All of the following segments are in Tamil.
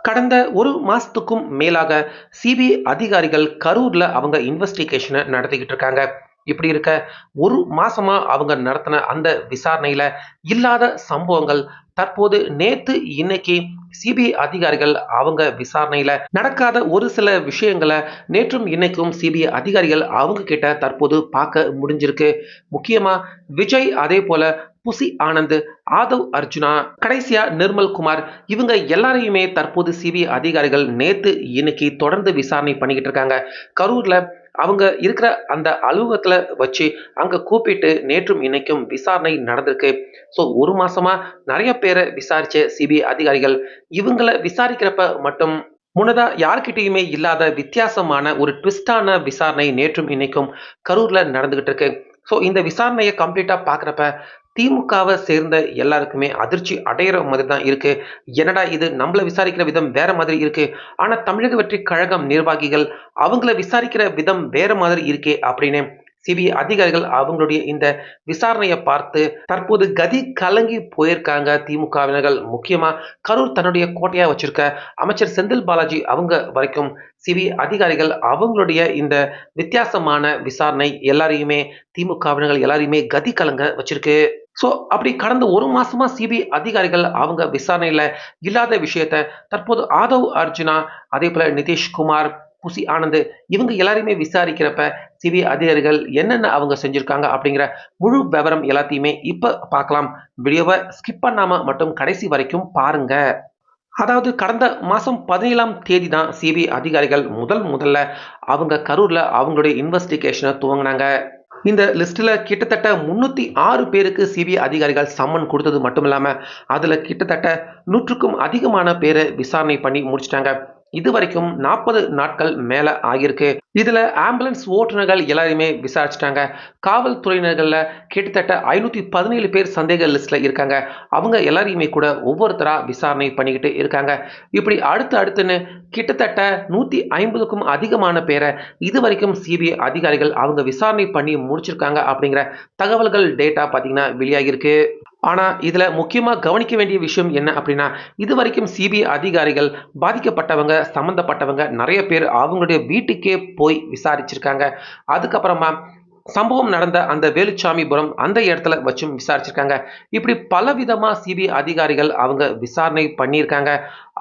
கடந்த ஒரு மாசத்துக்கும் மேலாக சிபிஐ அதிகாரிகள் கரூர்ல அவங்க இன்வெஸ்டிகேஷனை நடத்திக்கிட்டு இருக்காங்க. இப்படி இருக்க ஒரு மாசமா அவங்க நடத்தின அந்த விசாரணையில இல்லாத சம்பவங்கள் தற்போது நேத்து இன்னைக்கு சிபிஐ அதிகாரிகள் அவங்க விசாரணையில நடக்காத ஒரு சில விஷயங்களை நேற்றும் இன்னைக்கும் சிபிஐ அதிகாரிகள் அவங்க கிட்ட தற்போது பார்க்க முடிஞ்சிருக்கு. முக்கியமா விஜய், அதே போல புசி ஆனந்த், ஆதவ் அர்ஜுனா, கடைசியா நிர்மல் குமார், இவங்க எல்லாரையுமே தற்போது சிபிஐ அதிகாரிகள் நேத்து இன்னைக்கு தொடர்ந்து விசாரணை பண்ணிக்கிட்டு இருக்காங்க. கரூர்ல அவங்க இருக்கிற அந்த அலுவலகத்துல வச்சு அங்க கூப்பிட்டு நேற்றும் இன்னைக்கும் விசாரணை நடந்திருக்கு. ஸோ ஒரு மாசமா நிறைய பேரை விசாரிச்ச சிபிஐ அதிகாரிகள் இவங்கள விசாரிக்கிறப்ப மட்டும் முன்னதா யார்கிட்டயுமே இல்லாத வித்தியாசமான ஒரு ட்விஸ்டான விசாரணை நேற்றும் இன்னைக்கும் கரூர்ல நடந்துகிட்டு இருக்கு. ஸோ இந்த விசாரணையை கம்ப்ளீட்டா பார்க்குறப்ப திமுகவை சேர்ந்த எல்லாருக்குமே அதிர்ச்சி அடையிற மாதிரி தான் இருக்கு. என்னடா இது, நம்மள விசாரிக்கிற விதம் வேற மாதிரி இருக்கு. ஆனா தமிழக வெற்றி கழகம் நிர்வாகிகள் அவங்கள விசாரிக்கிற விதம் வேற மாதிரி இருக்கே அப்படின்னு சிபிஐ அதிகாரிகள் அவங்களுடைய இந்த விசாரணையை பார்த்து தற்போது கதி கலங்கி போயிருக்காங்க திமுகவினர்கள். முக்கியமா கரூர் தன்னுடைய கோட்டையா வச்சிருக்க அமைச்சர் செந்தில் பாலாஜி அவங்க வரைக்கும் சிபிஐ அதிகாரிகள் அவங்களுடைய இந்த வித்தியாசமான விசாரணை எல்லாரையுமே திமுகவினர்கள் எல்லாரையுமே கதி கலங்க வச்சிருக்கு. ஸோ அப்படி கடந்த ஒரு மாசமா சிபிஐ அதிகாரிகள் அவங்க விசாரணையில இல்லாத விஷயத்த தற்போது ஆதவ் அர்ஜுனா, அதே போல நிதிஷ்குமார், புசி ஆனந்த், இவங்க எல்லாரையுமே விசாரிக்கிறப்ப சிபிஐ அதிகாரிகள் என்னென்ன அவங்க செஞ்சிருக்காங்க அப்படிங்கிற முழு விவரம் எல்லாத்தையுமே இப்ப பார்க்கலாம். வீடியோவை ஸ்கிப் பண்ணாம மட்டும் கடைசி வரைக்கும் பாருங்க. அதாவது கடந்த மாசம் 17ஆம் தேதி தான் சிபிஐ அதிகாரிகள் முதல்ல அவங்க கரூர்ல அவங்களுடைய இன்வெஸ்டிகேஷனை துவங்கினாங்க. இந்த லிஸ்ட்ல கிட்டத்தட்ட 306 பேருக்கு சிபிஐ அதிகாரிகள் சம்மன் கொடுத்தது மட்டும் இல்லாம அதுல கிட்டத்தட்ட 100க்கும் அதிகமான பேரை விசாரணை பண்ணி முடிச்சிட்டாங்க. இது வரைக்கும் 40 நாட்கள் மேல ஆகியிருக்கு. இதுல ஆம்புலன்ஸ் ஓட்டுநர்கள் எல்லாரையுமே விசாரிச்சிட்டாங்க. காவல்துறையினர்கள்ல கிட்டத்தட்ட 517 பேர் சந்தேக லிஸ்ட்ல இருக்காங்க. அவங்க எல்லாரையுமே கூட ஒவ்வொருத்தரா விசாரணை பண்ணிக்கிட்டு இருக்காங்க. இப்படி அடுத்துன்னு கிட்டத்தட்ட 150க்கும் அதிகமான பேரை இதுவரைக்கும் சிபிஐ அதிகாரிகள் அவங்க விசாரணை பண்ணி முடிச்சிருக்காங்க அப்படிங்கிற தகவல்கள் டேட்டா பார்த்தீங்கன்னா வெளியாகிருக்கு. ஆனா இதுல முக்கியமா கவனிக்க வேண்டிய விஷயம் என்ன அப்படின்னா, இதுவரைக்கும் சிபிஐ அதிகாரிகள் பாதிக்கப்பட்டவங்க, சம்பந்தப்பட்டவங்க நிறைய பேர் அவங்களுடைய வீட்டுக்கே போய் விசாரிச்சிருக்காங்க. அதுக்கப்புறமா சம்பவம் நடந்த அந்த வேலுச்சாமிபுரம் அந்த இடத்துல வச்சும் விசாரிச்சிருக்காங்க. இப்படி பலவிதமா சிபிஐ அதிகாரிகள் அவங்க விசாரணை பண்ணியிருக்காங்க.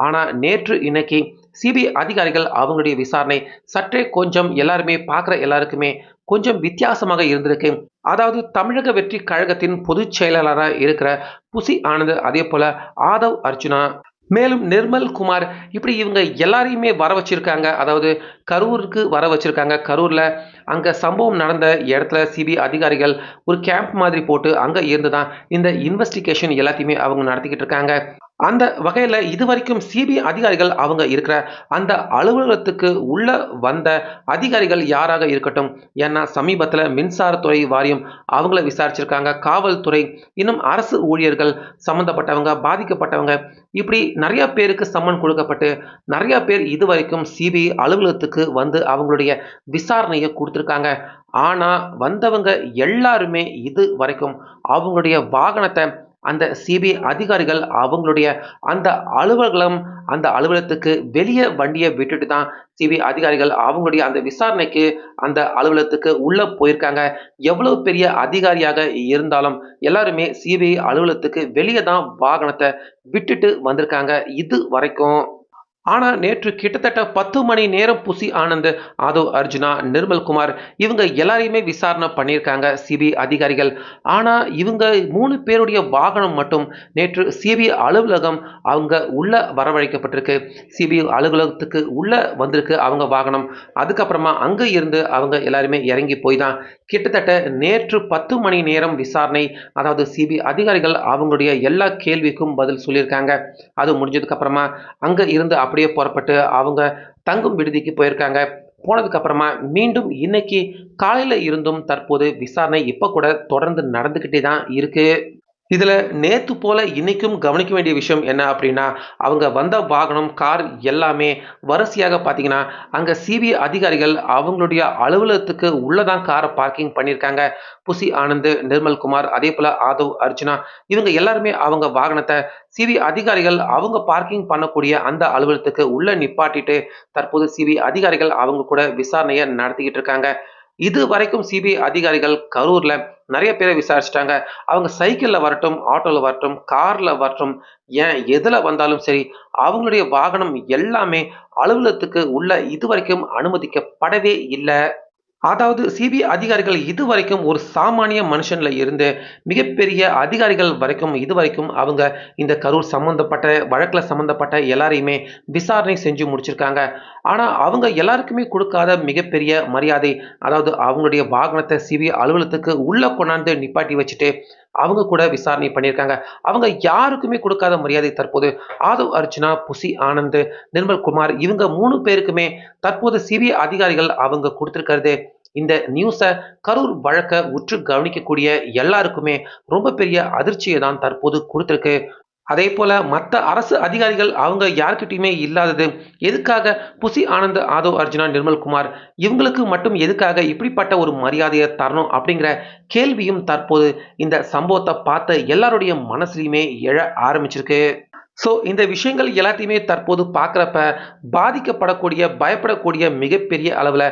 ஆனா நேற்று இன்னைக்கு சிபிஐ அதிகாரிகள் அவங்களுடைய விசாரணை சற்றே கொஞ்சம் எல்லாருமே பார்க்குற எல்லாருக்குமே கொஞ்சம் வித்தியாசமாக இருந்திருக்கு. அதாவது தமிழக வெற்றி கழகத்தின் பொதுச் செயலாளராக இருக்கிற புசி ஆனந்த், அதே போல ஆதவ் அர்ஜுனா, மேலும் நிர்மல் குமார், இப்படி இவங்க எல்லாரையுமே வர வச்சிருக்காங்க. அதாவது கரூருக்கு வர வச்சிருக்காங்க. கரூர்ல அங்க சம்பவம் நடந்த இடத்துல சிபிஐ அதிகாரிகள் ஒரு கேம்ப் மாதிரி போட்டு அங்க இருந்து தான் இந்த இன்வெஸ்டிகேஷன் எல்லாத்தையுமே அவங்க நடத்திக்கிட்டு இருக்காங்க. அந்த வகையில இதுவரைக்கும் சிபிஐ அதிகாரிகள் அவங்க இருக்கிற அந்த அலுவலகத்துக்கு உள்ள வந்த அதிகாரிகள் யாராக இருக்கட்டும், ஏன்னா சமீபத்துல மின்சாரத்துறை வாரியம் அவங்கள விசாரிச்சிருக்காங்க. காவல்துறை, இன்னும் அரசு ஊழியர்கள் சம்பந்தப்பட்டவங்க, பாதிக்கப்பட்டவங்க, இப்படி நிறைய பேருக்கு சம்மன் கொடுக்கப்பட்டு நிறைய பேர் இதுவரைக்கும் சிபிஐ அலுவலகத்துக்கு வந்து அவங்களுடைய விசாரணையை கொடுத்துருக்காங்க. ஆனா வந்தவங்க எல்லாருமே இது வரைக்கும் அவங்களுடைய வாகனத்தை அந்த சிபிஐ அதிகாரிகள் அவங்களுடைய அந்த அலுவலகம் அந்த அலுவலகத்துக்கு வெளியே வண்டியை விட்டுட்டு தான் சிபிஐ அதிகாரிகள் அவங்களுடைய அந்த விசாரணைக்கு அந்த அலுவலகத்துக்கு உள்ள போயிருக்காங்க. எவ்வளவு பெரிய அதிகாரியாக இருந்தாலும் எல்லாருமே சிபிஐ அலுவலகத்துக்கு வெளியே தான் வாகனத்தை விட்டுட்டு வந்திருக்காங்க இது வரைக்கும். ஆனா நேற்று கிட்டத்தட்ட 10 மணி நேரம் புசி ஆனந்த், ஆதவ் அர்ஜுனா, நிர்மல் குமார், இவங்க எல்லாரையுமே விசாரணை பண்ணியிருக்காங்க சிபிஐ அதிகாரிகள். ஆனா இவங்க 3 பேருடைய வாகனம் மட்டும் நேற்று சிபிஐ அலுவலகம் அவங்க உள்ள வரவழைக்கப்பட்டிருக்கு. சிபிஐ அலுவலகத்துக்கு உள்ள வந்திருக்கு அவங்க வாகனம். அதுக்கப்புறமா அங்க இருந்து அவங்க எல்லாருமே இறங்கி போய் தான் கிட்டத்தட்ட நேற்று 10 மணி நேரம் விசாரணை. அதாவது சிபிஐ அதிகாரிகள் அவங்களுடைய எல்லா கேள்விக்கும் பதில் சொல்லியிருக்காங்க. அது முடிஞ்சதுக்கு அப்புறமா அங்க இருந்து அப்படியே புறப்பட்டு அவங்க தங்கும் விடுதிக்கு போயிருக்காங்க. போனதுக்கு அப்புறமா மீண்டும் இன்னைக்கு காலையில இருந்தும் தற்போது விசாரணை இப்ப கூட தொடர்ந்து நடந்துகிட்டே தான் இருக்கு. இதுல நேத்து போல இன்னைக்கும் கவனிக்க வேண்டிய விஷயம் என்ன அப்படின்னா, அவங்க வந்த வாகனம், கார் எல்லாமே வரிசையாக பார்த்தீங்கன்னா, அங்க சிபிஐ அதிகாரிகள் அவங்களுடைய அலுவலகத்துக்கு உள்ள தான் கார பார்க்கிங் பண்ணியிருக்காங்க. புசி ஆனந்த், நிர்மல்குமார், அதேபோல ஆதவ், அர்ச்சனா இவங்க எல்லாருமே அவங்க வாகனத்த சிபிஐ அதிகாரிகள் அவங்க பார்க்கிங் பண்ணக்கூடிய அந்த அலுவலகத்துக்கு உள்ள நிப்பாட்டிட்டு, தற்போது சிபிஐ அதிகாரிகள் அவங்க கூட விசாரணைய நடத்திக்கிட்டு இருக்காங்க. இதுவரைக்கும் சிபிஐ அதிகாரிகள் கரூர்ல நெறைய பேர விசாரிச்சுட்டாங்க. அவங்க சைக்கிள்ல வரட்டும், ஆட்டோல வரட்டும், கார்ல வரட்டும், ஏன் எதுல வந்தாலும் சரி, அவங்களுடைய வாகனம் எல்லாமே அலுவலகத்துக்கு உள்ள இதுவரைக்கும் அனுமதிக்கப்படவே இல்ல. அதாவது சிபிஐ அதிகாரிகள் இதுவரைக்கும் ஒரு சாமானிய மனுஷன்ல இருந்து மிகப்பெரிய அதிகாரிகள் வரைக்கும் இதுவரைக்கும் அவங்க இந்த கரூர் சம்பந்தப்பட்ட வழக்குல சம்பந்தப்பட்ட எல்லாரையுமே விசாரணை செஞ்சு முடிச்சிருக்காங்க. ஆனா அவங்க எல்லாருக்குமே கொடுக்காத மிகப்பெரிய மரியாதை, அதாவது அவங்களுடைய வாகனத்தை சிபிஐ அலுவலகத்துக்கு உள்ள கொண்டாந்து நிப்பாட்டி வச்சுட்டு அவங்க கூட விசாரணை பண்ணியிருக்காங்க. அவங்க யாருக்குமே கொடுக்காத மரியாதை தற்போது ஆதவ் அர்ச்சனா, புசி ஆனந்த், நிர்மல் குமார் இவங்க 3 பேருக்குமே தற்போது சிபிஐ அதிகாரிகள் அவங்க குடுத்திருக்கிறது. இந்த நியூஸ கரூர் வழக்க உற்று கவனிக்கக்கூடிய எல்லாருக்குமே ரொம்ப பெரிய அதிர்ச்சிய தான் தற்போது குடுத்திருக்கு. அதேபோல மத்த அரசு அதிகாரிகள் அவங்க யார்கிட்டயுமே இல்லாதது, எதுக்காக புசி ஆனந்த், ஆதவ் அர்ஜுனா, நிர்மல்குமார் இவங்களுக்கு மட்டும் எதுக்காக இப்படிப்பட்ட ஒரு மரியாதைய தரணும் அப்படிங்கிற கேள்வியும் தற்போது இந்த சம்பவத்த பார்த்த எல்லாருடைய மனசுலயுமே எழ ஆரம்பிச்சிருக்கு. இந்த விஷயங்கள் எல்லாத்தையுமே தற்போது பார்க்குறப்ப, பாதிக்கப்படக்கூடிய, பயப்படக்கூடிய மிகப்பெரிய அளவுல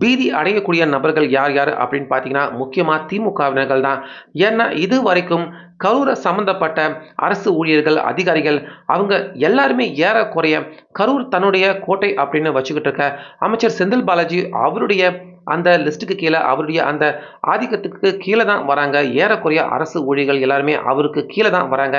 பீதி அடையக்கூடிய நபர்கள் யார் யார் அப்படின்னு பார்த்தீங்கன்னா, முக்கியமா திமுகவினர்கள் தான். ஏன்னா, இதுவரைக்கும் கரூர சம்மந்தப்பட்ட அரசு ஊழியர்கள், அதிகாரிகள் அவங்க எல்லாருமே ஏறக்குறைய கரூர் தன்னுடைய கோட்டை அப்படின்னு வச்சுக்கிட்டு இருக்க அமைச்சர் செந்தில் பாலாஜி அவருடைய அந்த லிஸ்ட்டுக்கு கீழ, அவருடைய அந்த ஆதிக்கத்துக்கு கீழ தான் வராங்க. ஏறக்குறைய அரசு ஊழியர்கள் எல்லாருமே அவருக்கு கீழ தான் வராங்க.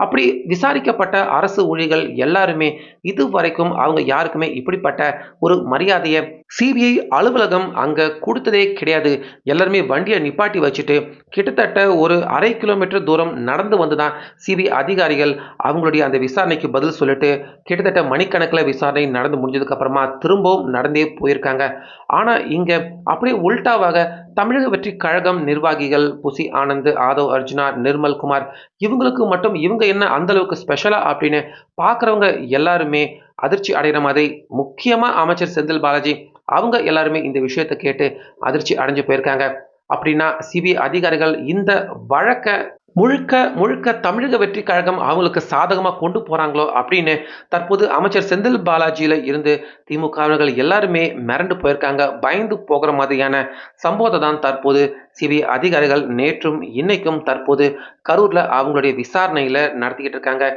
அப்படி விசாரிக்கப்பட்ட அரசு ஊழியர்கள் எல்லாருமே இதுவரைக்கும் அவங்க யாருக்குமே இப்படிப்பட்ட ஒரு மரியாதைய சிபிஐ அலுவலகம் அங்க குடுத்ததே கிடையாது. எல்லாருமே வண்டிய நிப்பாட்டி வச்சுட்டு, கிட்டத்தட்ட ஒரு 1/2 கிலோமீட்டர் தூரம் நடந்து வந்து தான் சிபிஐ அதிகாரிகள் அவங்களுடைய அந்த விசாரணைக்கு பதில் சொல்லிட்டு, கிட்டத்தட்ட மணிக்கணக்குல விசாரணை நடந்து முடிஞ்சதுக்கு அப்புறமா திரும்பவும் நடந்தே போயிருக்காங்க. ஆனா இங்க அப்படியே உல்டாவாக தமிழக வெற்றிக் கழகம் நிர்வாகிகள் புசி ஆனந்த், ஆதவ் அர்ஜுனா, நிர்மல் குமார் இவங்களுக்கு மட்டும் இவங்க என்ன அந்த அளவுக்கு ஸ்பெஷலா அப்படின்னு பார்க்குறவங்க எல்லாருமே அதிர்ச்சி அடைகிற மாதிரி, முக்கியமா அமைச்சர் செந்தில் பாலாஜி அவங்க எல்லாருமே இந்த விஷயத்த கேட்டு அதிர்ச்சி அடைஞ்சு போயிருக்காங்க. அப்படின்னா சிபிஐ அதிகாரிகள் இந்த வழக்க முழுக்க முழுக்க தமிழக வெற்றி கழகம் அவங்களுக்கு சாதகமா கொண்டு போறாங்களோ அப்படின்னு தற்போது அமைச்சர் செந்தில் பாலாஜியில இருந்து திமுகவினர்கள் எல்லாருமே மிரண்டு போயிருக்காங்க. பயந்து போகிற மாதிரியான சம்பவத்தை தான் தற்போது சிபிஐ அதிகாரிகள் நேற்றும் இன்னைக்கும் தற்போது கரூர்ல அவங்களுடைய விசாரணையில நடத்திக்கிட்டு இருக்காங்க.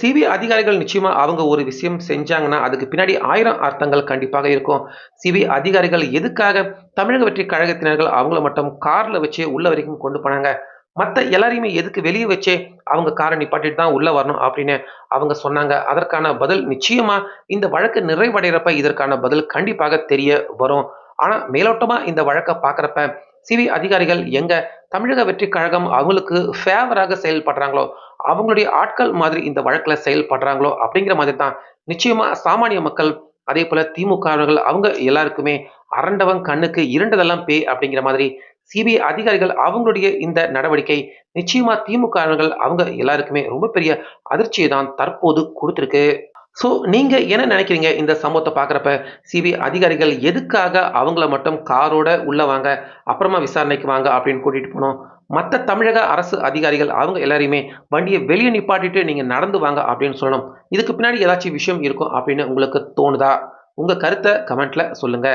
சிபிஐ அதிகாரிகள் நிச்சயமா அவங்க ஒரு விஷயம் செஞ்சாங்கன்னா, அதுக்கு பின்னாடி 1000 அர்த்தங்கள் கண்டிப்பாக இருக்கும். சிபிஐ அதிகாரிகள் எதுக்காக தமிழக வெற்றி கழகத்தினர்கள் அவங்கள மட்டும் கார்ல வச்சு உள்ள வரைக்கும் கொண்டு போனாங்க? மத்த எல்லாரையுமே எதுக்கு வெளிய வச்சே அவங்க கார நிப்பாட்டிட்டு தான் உள்ள வரணும் அப்படின்னு அவங்க சொன்னாங்க. அதற்கான பதில் நிச்சயமா இந்த வழக்கு நிறைவடைறப்ப இதற்கான பதில் கண்டிப்பாக தெரிய வரும். ஆனா மேலோட்டமா இந்த வழக்க பார்க்குறப்ப, சிபிஐ அதிகாரிகள் எங்க தமிழக வெற்றிக் கழகம் அவங்களுக்கு ஃபேவராக செயல்படுறாங்களோ, அவங்களுடைய ஆட்கள் மாதிரி இந்த வழக்குல செயல்படுறாங்களோ அப்படிங்கிற மாதிரி தான் நிச்சயமா சாமானிய மக்கள், அதேபோல திமுகவினர்கள் அவங்க எல்லாருக்குமே அரண்டவன் கண்ணுக்கு இருண்டதெல்லாம் பேய் அப்படிங்கிற மாதிரி சிபிஐ அதிகாரிகள் அவங்களுடைய இந்த நடவடிக்கை நிச்சயமா திமுகவினர்கள் அவங்க எல்லாருக்குமே ரொம்ப பெரிய அதிர்ச்சியை தான் தற்போது குடுத்திருக்கு. நீங்க என்ன நினைக்கிறீங்க இந்த சம்பவத்த பார்க்குறப்ப? சிபிஐ அதிகாரிகள் எதுக்காக அவங்கள மட்டும் காரோட உள்ள வாங்க, அப்புறமா விசாரணைக்கு வாங்க அப்படின்னு கூட்டிட்டு போனோம். மத்த தமிழக அரசு அதிகாரிகள் அவங்க எல்லாரையுமே வண்டிய வெளிய நிப்பாட்டிட்டு நீங்க நடந்து வாங்க அப்படின்னு சொல்லணும். இதுக்கு பின்னாடி ஏதாச்சும் விஷயம் இருக்கும் அப்படின்னு உங்களுக்கு தோணுதா? உங்க கருத்த கமெண்ட்ல சொல்லுங்க.